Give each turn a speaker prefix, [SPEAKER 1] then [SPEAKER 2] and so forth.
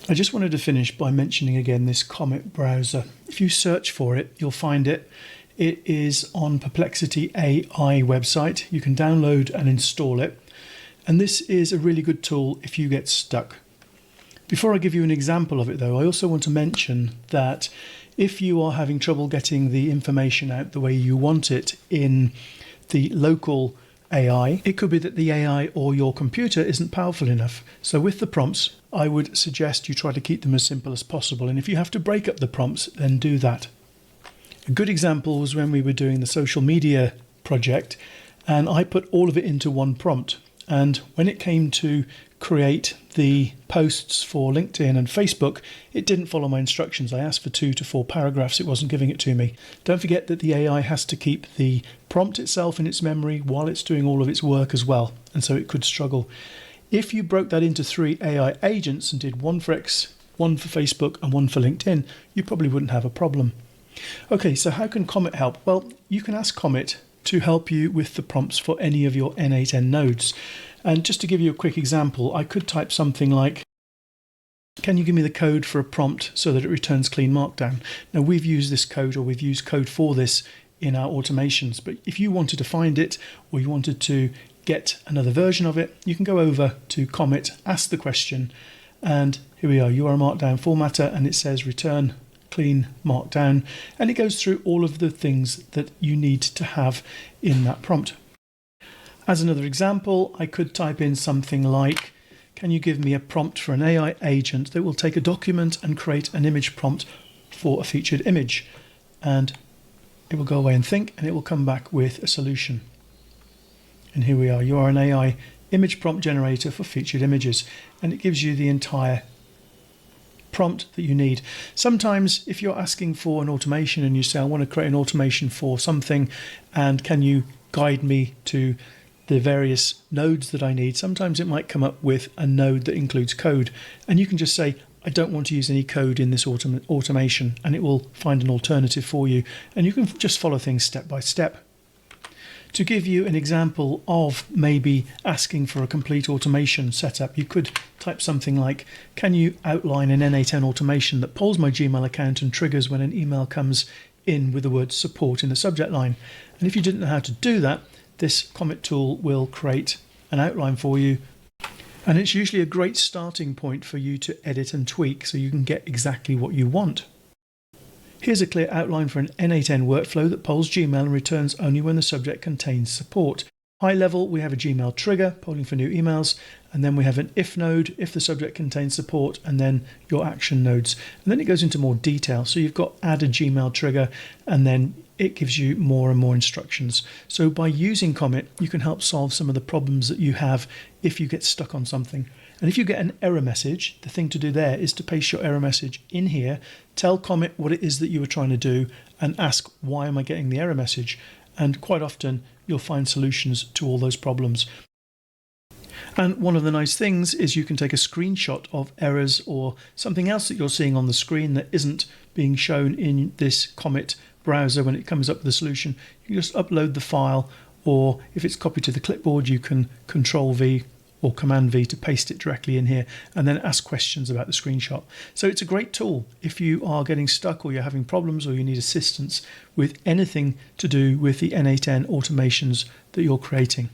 [SPEAKER 1] I just wanted to finish by mentioning again this Comet browser. If you search for it, you'll find it. It is on Perplexity AI website. You can download and install it. And this is a really good tool if you get stuck. Before I give you an example of it though, I also want to mention that if you are having trouble getting the information out the way you want it in the local AI, it could be that the AI or your computer isn't powerful enough. So with the prompts, I would suggest you try to keep them as simple as possible. And if you have to break up the prompts, then do that. A good example was when we were doing the social media project, and I put all of it into one prompt. And when it came to create the posts for LinkedIn and Facebook, it didn't follow my instructions. I asked for 2 to 4 paragraphs. It wasn't giving it to me. Don't forget that the AI has to keep the prompt itself in its memory while it's doing all of its work as well. And so it could struggle. If you broke that into 3 AI agents and did one for X, one for Facebook and one for LinkedIn, you probably wouldn't have a problem. Okay, so how can Comet help? Well, you can ask Comet to help you with the prompts for any of your N8N nodes. And just to give you a quick example, I could type something like, can you give me the code for a prompt so that it returns clean markdown? Now we've used this code, or we've used code for this in our automations, but if you wanted to find it or you wanted to get another version of it, you can go over to Comet, ask the question, and here we are, you are a markdown formatter, and it says return clean markdown, and it goes through all of the things that you need to have in that prompt. As another example, I could type in something like, can you give me a prompt for an AI agent that will take a document and create an image prompt for a featured image? And it will go away and think, and it will come back with a solution. And here we are, you are an AI image prompt generator for featured images, and it gives you the entire prompt that you need. Sometimes if you're asking for an automation and you say, I want to create an automation for something, and can you guide me to the various nodes that I need, sometimes it might come up with a node that includes code, and you can just say, I don't want to use any code in this automation, and it will find an alternative for you, and you can just follow things step by step. To give you an example of maybe asking for a complete automation setup, you could type something like, can you outline an N8N automation that polls my Gmail account and triggers when an email comes in with the word support in the subject line? And if you didn't know how to do that, this Comet tool will create an outline for you. And it's usually a great starting point for you to edit and tweak so you can get exactly what you want. Here's a clear outline for an N8N workflow that polls Gmail and returns only when the subject contains support. High level, we have a Gmail trigger, polling for new emails, and then we have an if node, if the subject contains support, and then your action nodes. And then it goes into more detail. So you've got add a Gmail trigger, and then it gives you more and more instructions. So by using Comet, you can help solve some of the problems that you have if you get stuck on something. And if you get an error message, the thing to do there is to paste your error message in here, tell Comet what it is that you were trying to do, and ask, why am I getting the error message? And quite often you'll find solutions to all those problems. And one of the nice things is you can take a screenshot of errors or something else that you're seeing on the screen that isn't being shown in this Comet browser when it comes up with a solution. You can just upload the file, or if it's copied to the clipboard, you can Control V or Command V to paste it directly in here, and then ask questions about the screenshot. So it's a great tool if you are getting stuck, or you're having problems, or you need assistance with anything to do with the N8N automations that you're creating.